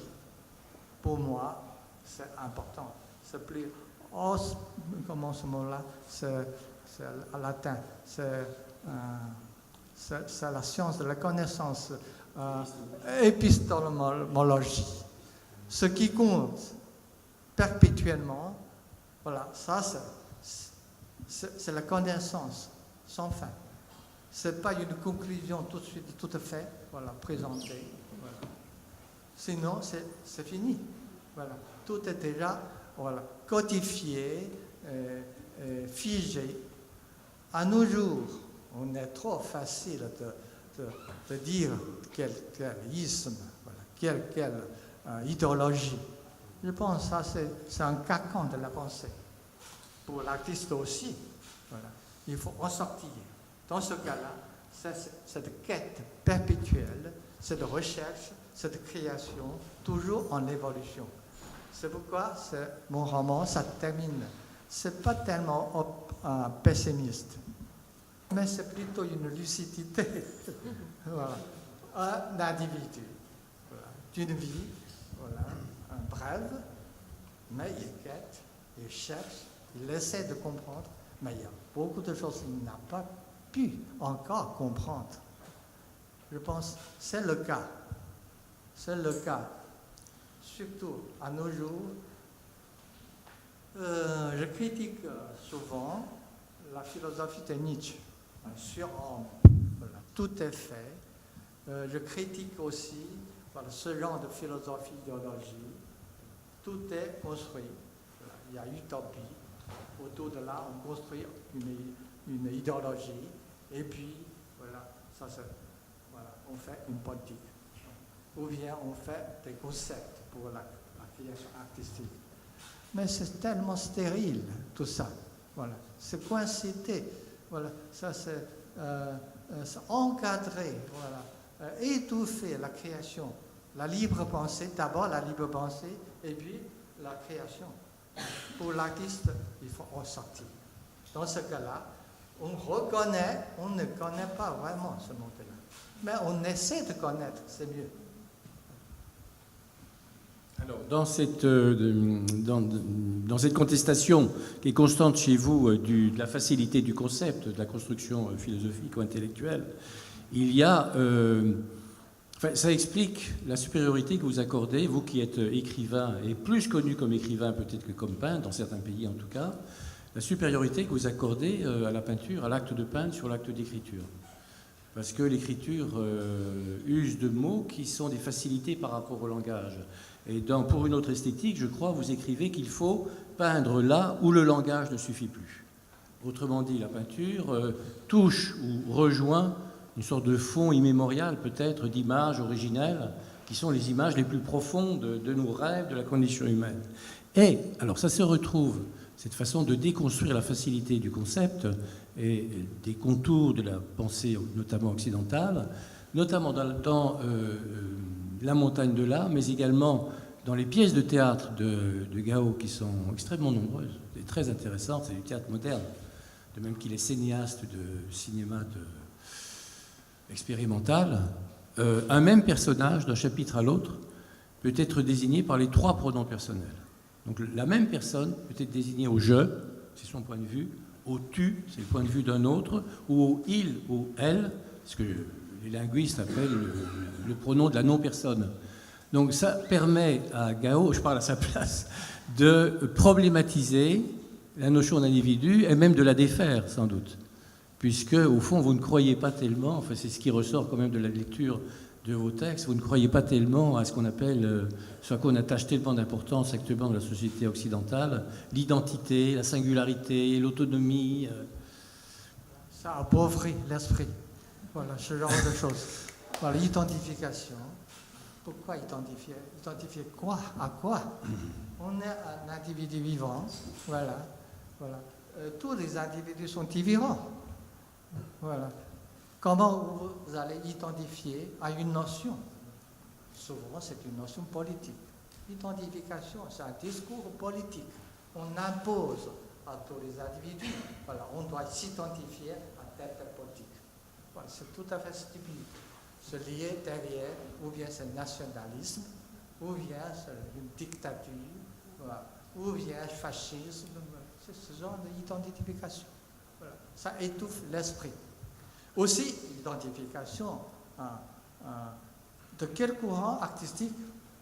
B: Pour moi, c'est important. C'est plus comment ce mot-là, c'est en latin, c'est la science de la connaissance, épistémologie. Ce qui compte perpétuellement, voilà, ça c'est la connaissance sans fin. Ce n'est pas une conclusion tout de suite, tout à fait, voilà, présentée. Voilà. Sinon, c'est fini. Voilà. Tout est déjà voilà, codifié, figé. À nos jours, on est trop facile de dire quel isme, voilà, quelle idéologie. Je pense que ça, c'est un carcan de la pensée. Pour l'artiste aussi, voilà. Il faut en sortir. Dans ce cas-là, cette quête perpétuelle, cette recherche, cette création, toujours en évolution. C'est pourquoi mon roman, ça termine. C'est pas tellement pessimiste, mais c'est plutôt une lucidité. Voilà. Un individu, voilà, d'une vie, voilà, un brève, mais il quête, il cherche, il essaie de comprendre, mais il y a beaucoup de choses qu'il n'a pas pu encore comprendre. Je pense que c'est le cas. C'est le cas. Surtout à nos jours, je critique souvent la philosophie de Nietzsche. Un surhomme, voilà, tout est fait. Je critique aussi voilà, ce genre de philosophie, idéologie. Tout est construit. Voilà, il y a utopie. Autour de là, on construit une idéologie. Et puis, voilà, voilà, on fait une politique. Ou bien on fait des concepts pour la création artistique. Mais c'est tellement stérile, tout ça. Voilà. C'est coïncidé. Voilà. Ça, c'est encadrer, voilà. Étouffer la création. La libre pensée, d'abord la libre pensée, et puis la création. Pour l'artiste, il faut en sortir. Dans ce cas-là, on ne connaît pas vraiment ce monde-là. Mais on essaie de connaître, c'est mieux.
A: Alors, dans cette contestation qui est constante chez vous de la facilité du concept, de la construction philosophique ou intellectuelle, il y a... ça explique la supériorité que vous accordez, vous qui êtes écrivain, et plus connu comme écrivain peut-être que comme peintre, dans certains pays en tout cas, la supériorité que vous accordez à la peinture, à l'acte de peindre sur l'acte d'écriture. Parce que l'écriture use de mots qui sont des facilités par rapport au langage. Et pour une autre esthétique, je crois, vous écrivez qu'il faut peindre là où le langage ne suffit plus. Autrement dit, la peinture touche ou rejoint une sorte de fond immémorial, peut-être, d'images originelles, qui sont les images les plus profondes de nos rêves, de la condition humaine. Et, alors ça se retrouve, cette façon de déconstruire la facilité du concept et des contours de la pensée, notamment occidentale, notamment dans La montagne de là, mais également dans les pièces de théâtre de Gao, qui sont extrêmement nombreuses et très intéressantes. C'est du théâtre moderne, de même qu'il est cinéaste de cinéma expérimental. Un même personnage, d'un chapitre à l'autre, peut être désigné par les 3 pronoms personnels. Donc la même personne peut être désignée au « je », c'est son point de vue, au « tu », c'est le point de vue d'un autre, ou au « il » ou « elle », ce que les linguistes appellent le pronom de la non-personne. Donc ça permet à Gao, je parle à sa place, de problématiser la notion d'individu et même de la défaire, sans doute. puisque, au fond, vous ne croyez pas tellement, enfin c'est ce qui ressort quand même de la lecture de vos textes, vous ne croyez pas tellement à ce qu'on appelle, ce à quoi on attache tellement d'importance actuellement dans la société occidentale, l'identité, la singularité, l'autonomie.
B: Ça appauvrit l'esprit. Voilà, ce genre de choses. Voilà, l'identification. Pourquoi identifier? Identifier quoi? À quoi? On est un individu vivant. Voilà. Voilà. Tous les individus sont différents. Voilà. Comment vous allez identifier à une notion? Souvent, c'est une notion politique. L'identification, c'est un discours politique. On impose à tous les individus, voilà, on doit s'identifier à telle politique. Voilà, c'est tout à fait stupide. Se lier derrière, ou bien c'est le nationalisme, ou bien c'est une dictature, voilà, ou bien le fascisme. C'est ce genre d'identification. Voilà. Ça étouffe l'esprit. Aussi, l'identification de quel courant artistique?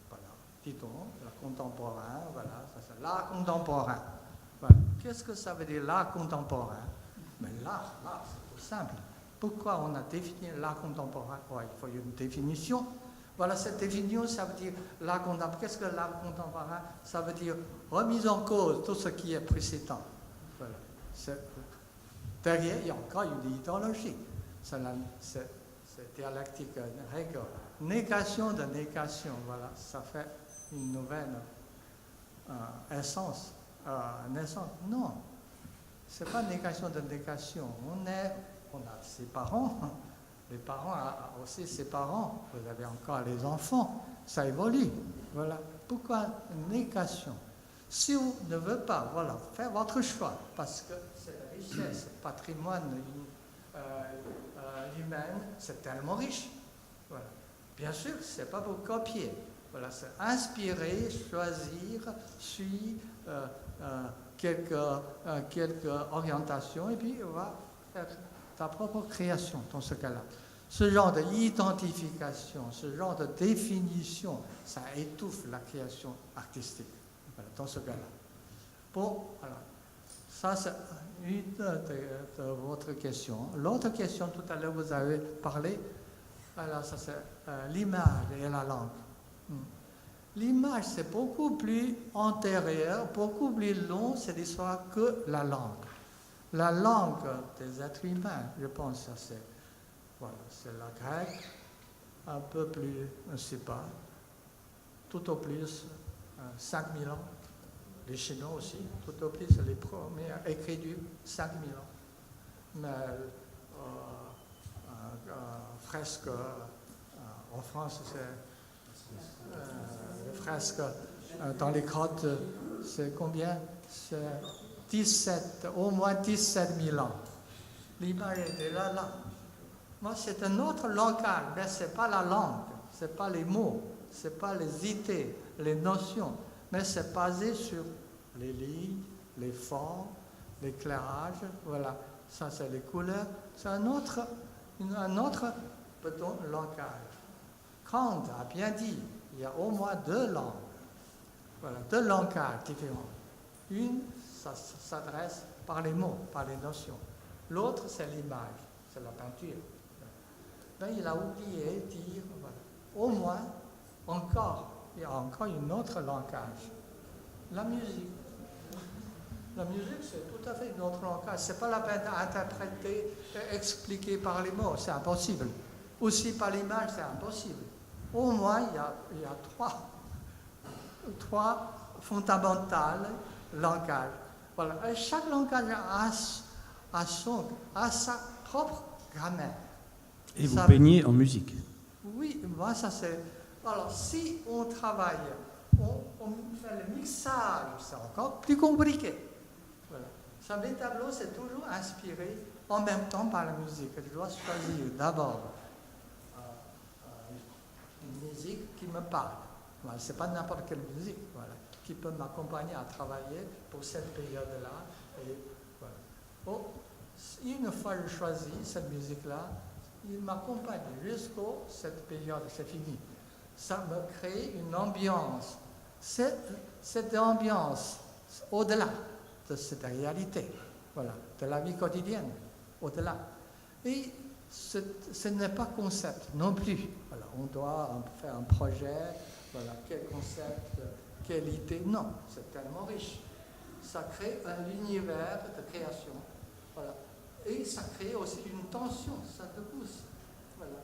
B: Voilà, dit-on, l'art contemporain, voilà, ça c'est l'art contemporain. Voilà. Qu'est-ce que ça veut dire l'art contemporain? Mais l'art, c'est tout simple. Pourquoi on a défini l'art contemporain? Ouais, il faut une définition. Voilà, cette définition, ça veut dire l'art contemporain. Qu'est-ce que l'art contemporain? Ça veut dire remise en cause tout ce qui est précédent. Voilà. Derrière, il y a encore une idéologie. C'est dialectique Hegel. Négation de négation, voilà, ça fait une nouvelle essence. Non, ce n'est pas négation de négation. On a ses parents, les parents ont aussi ses parents, vous avez encore les enfants, ça évolue. Voilà. Pourquoi négation? Si vous ne voulez pas, voilà, faire votre choix, parce que c'est la richesse, le patrimoine humain, c'est tellement riche. Voilà. Bien sûr, ce n'est pas pour copier. Voilà, c'est inspirer, choisir, suivre quelques orientations et puis on va faire ta propre création dans ce cas-là. Ce genre d'identification, ce genre de définition, ça étouffe la création artistique. Voilà, dans ce cas-là. Bon, alors, ça c'est une de votre question. L'autre question, tout à l'heure, vous avez parlé, alors ça c'est l'image et la langue. L'image, c'est beaucoup plus antérieur, beaucoup plus long, c'est l'histoire que la langue. La langue des êtres humains, je pense, ça c'est, voilà, c'est la grecque, un peu plus, je ne sais pas, tout au plus 5000 ans. Les Chinois aussi, tout au plus, les premières écritures, 5000 ans. Mais fresque, en France, c'est les fresques dans les grottes, c'est combien? C'est au moins 17 000 ans. L'image était là. Moi, c'est un autre langage, mais ce n'est pas la langue, ce n'est pas les mots, ce n'est pas les idées, les notions, mais c'est basé sur les lignes, les formes, l'éclairage, voilà. Ça, c'est les couleurs. C'est un autre langage. Kant a bien dit, il y a au moins deux langues, voilà, deux langages différents. Une, ça s'adresse par les mots, par les notions. L'autre, c'est l'image, c'est la peinture. Mais il a oublié de dire, voilà, au moins, il y a encore un autre langage. La musique. La musique, c'est tout à fait un autre langage. Ce n'est pas la peine d'interpréter, expliquer par les mots, c'est impossible. Aussi par l'image, c'est impossible. Au moins, il y a trois fondamentales langages. Voilà. Et chaque langage a sa propre grammaire.
A: Et vous peignez en musique?
B: Oui, moi, ça c'est... Alors, si on travaille, on fait le mixage, c'est encore plus compliqué. Voilà. Ça, mes tableaux, c'est toujours inspiré en même temps par la musique. Je dois choisir d'abord une musique qui me parle. Voilà. Ce n'est pas n'importe quelle musique, voilà, qui peut m'accompagner à travailler pour cette période-là. Et voilà. Bon, une fois que je choisis cette musique-là, il m'accompagne jusqu'à cette période, c'est fini. Ça me crée une ambiance. Cette ambiance, au-delà de cette réalité, voilà, de la vie quotidienne. au-delà. Et ce n'est pas concept non plus. Voilà, on doit faire un projet, voilà, quel concept, quelle idée. Non, c'est tellement riche. Ça crée un univers de création. Voilà. Et ça crée aussi une tension, ça te pousse. Voilà.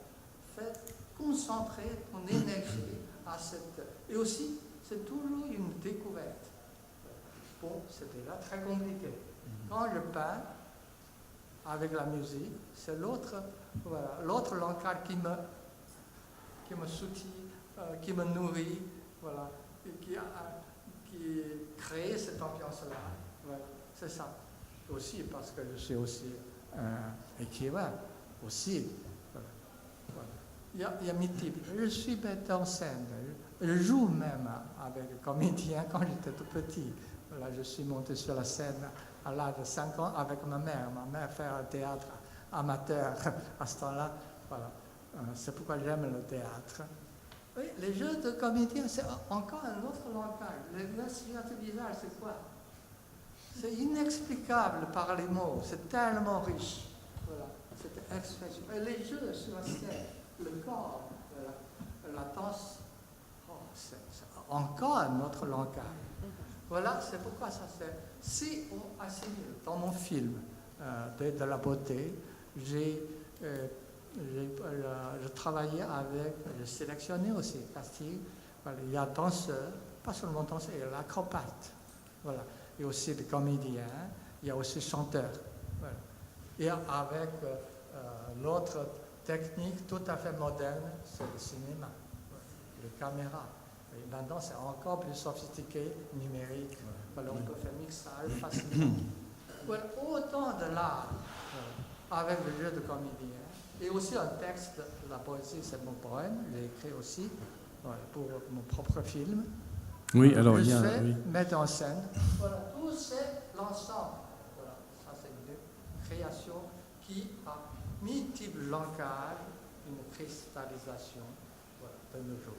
B: Fais concentrer ton énergie à cette... Et aussi, c'est toujours une découverte. Bon, c'est déjà très compliqué. Quand je peins avec la musique, c'est l'autre langage qui me soutient, qui me nourrit, voilà, et qui crée cette ambiance-là. Voilà, c'est ça. Aussi parce que je suis aussi écrivain, aussi. Voilà. Il y a mes types. Je suis metteur en scène. Je joue même avec les comédiens quand j'étais tout petit. Voilà, je suis monté sur la scène à l'âge de 5 ans avec ma mère. Ma mère fait un théâtre amateur à ce temps-là. Voilà. C'est pourquoi j'aime le théâtre. Oui, les jeux de comédiens, c'est encore un autre langage. L'expression du visage, c'est quoi? C'est inexplicable par les mots. C'est tellement riche. Voilà, cette expression. Et les jeux sur la scène, le corps, la danse, c'est encore un autre langage. Voilà, c'est pourquoi ça sert. Si on assimile dans mon film de la beauté, j'ai travaillé avec, j'ai sélectionné aussi, casting, voilà, il y a danseurs, pas seulement danseurs, il y a l'acrobate, voilà, il y a aussi des comédiens, il y a aussi chanteurs. Voilà. Et avec l'autre technique tout à fait moderne, c'est le cinéma, voilà, les caméras. Et maintenant, c'est encore plus sophistiqué, numérique. Voilà, on peut faire mixage facilement. Voilà, autant de l'art avec le jeu de comédien. Et aussi un texte, la poésie, c'est mon poème, j'ai écrit aussi, voilà, pour mon propre film.
A: Oui, alors il y a...
B: Je sais
A: oui.
B: mettre en scène. Voilà, tout c'est l'ensemble. Voilà, ça c'est une création qui a multiples langages, une cristallisation, voilà, de nos jours.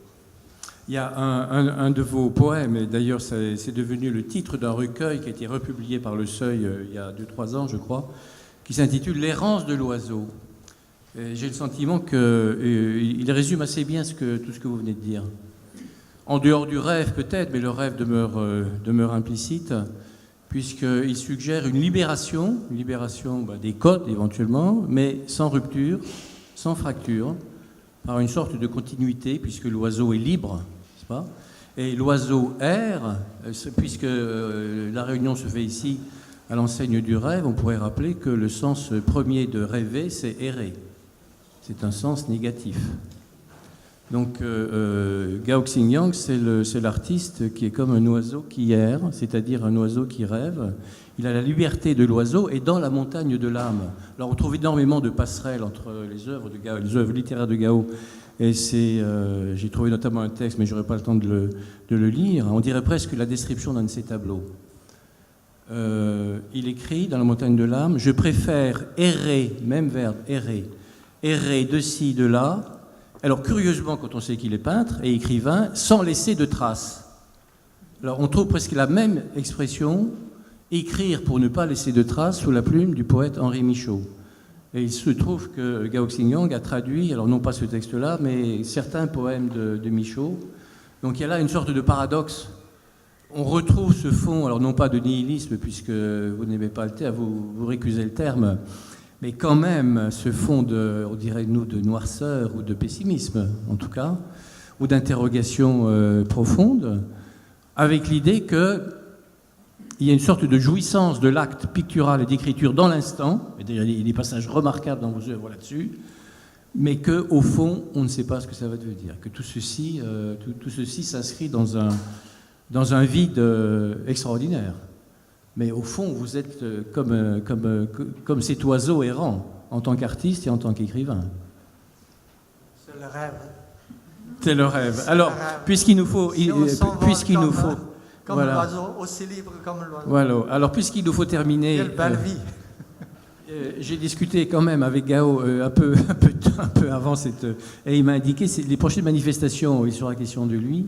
A: Il y a un de vos poèmes, et d'ailleurs c'est devenu le titre d'un recueil qui a été republié par Le Seuil il y a 2-3 ans, je crois, qui s'intitule « L'errance de l'oiseau ». J'ai le sentiment qu'il résume assez bien tout ce que vous venez de dire. En dehors du rêve peut-être, mais le rêve demeure implicite, puisqu'il suggère une libération des codes éventuellement, mais sans rupture, sans fracture, par une sorte de continuité, puisque l'oiseau est libre, n'est-ce pas? Et l'oiseau erre, puisque la réunion se fait ici à l'enseigne du rêve, on pourrait rappeler que le sens premier de rêver, c'est errer. C'est un sens négatif. Donc Gao Xingyang, c'est l'artiste qui est comme un oiseau qui erre, c'est-à-dire un oiseau qui rêve. Il a la liberté de l'oiseau et dans la montagne de l'âme. Alors on trouve énormément de passerelles entre les œuvres de Gao, les œuvres littéraires de Gao. Et j'ai trouvé notamment un texte, mais je n'aurai pas le temps de le lire. On dirait presque la description d'un de ses tableaux. Il écrit dans la montagne de l'âme, « Je préfère errer, même verbe, errer de ci, de là. » Alors curieusement, quand on sait qu'il est peintre et écrivain, sans laisser de traces. Alors on trouve presque la même expression, écrire pour ne pas laisser de traces, sous la plume du poète Henri Michaud. Et il se trouve que Gao Xingyang a traduit, alors non pas ce texte-là, mais certains poèmes de Michaud. Donc il y a là une sorte de paradoxe. On retrouve ce fond, alors non pas de nihilisme, puisque vous n'aimez pas le terme, vous récusez le terme, mais quand même ce fond on dirait nous, de noirceur ou de pessimisme, en tout cas, ou d'interrogation profonde, avec l'idée qu'il y a une sorte de jouissance de l'acte pictural et d'écriture dans l'instant, et il y a des passages remarquables dans vos œuvres là-dessus, mais qu'au fond, on ne sait pas ce que ça va devenir, que tout ceci s'inscrit dans un vide extraordinaire. Mais au fond, vous êtes comme cet oiseau errant, en tant qu'artiste et en tant qu'écrivain.
B: C'est le rêve.
A: C'est le rêve. Alors, puisqu'il nous faut...
B: Comme l'oiseau, aussi libre comme l'oiseau.
A: Voilà. Alors, puisqu'il nous faut terminer...
B: Quelle belle vie.
A: J'ai discuté quand même avec Gao un peu avant et il m'a indiqué les prochaines manifestations, il sera question de lui.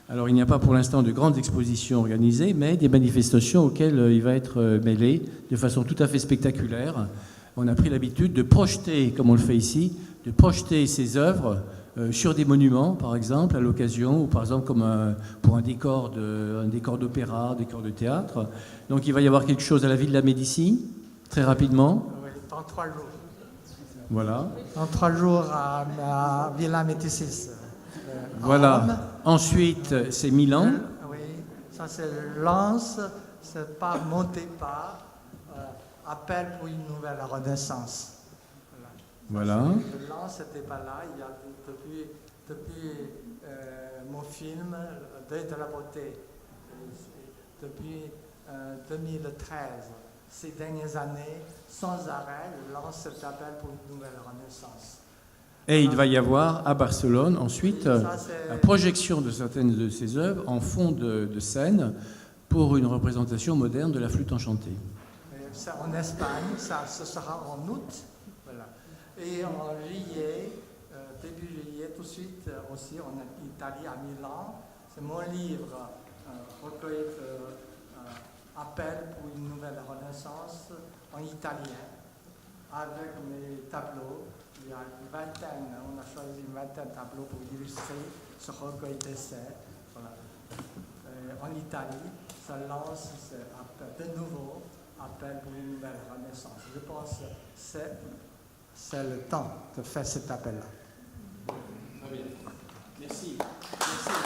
A: Alors, il n'y a pas pour l'instant de grandes expositions organisées, mais des manifestations auxquelles il va être mêlé de façon tout à fait spectaculaire, on a pris l'habitude de projeter, comme on le fait ici, de projeter ces œuvres sur des monuments, par exemple, à l'occasion, ou par exemple comme pour un décor d'opéra, un décor de théâtre. Donc il va y avoir quelque chose à la Ville de la Médicis, très rapidement.
B: Oui, dans 3 jours.
A: Voilà.
B: Dans 3 jours à Villa Médicis.
A: Voilà.
B: Rome.
A: Ensuite, c'est Milan.
B: Oui, ça c'est Lens, c'est pas Montépar, appel pour une nouvelle renaissance.
A: Voilà.
B: Lens n'était pas là, il y a depuis mon film Deuil de la beauté, depuis 2013, ces dernières années, sans arrêt, Lens s'appelle pour une nouvelle renaissance.
A: Et il va y avoir à Barcelone ensuite
B: Ça,
A: la projection de certaines de ces œuvres en fond de scène pour une représentation moderne de la flûte enchantée.
B: Ça, en Espagne, ce sera en août. Voilà. Et en juillet, début juillet, tout de suite aussi en Italie, à Milan, c'est mon livre, recueil appel pour une nouvelle renaissance en italien, avec mes tableaux. Il y a une vingtaine, on a choisi une vingtaine de tableaux pour illustrer ce recueil d'essais. Voilà. En Italie, ça lance de nouveau appel pour une nouvelle renaissance. Je pense que c'est le temps de faire cet appel-là.
A: Très bien. Merci. Merci.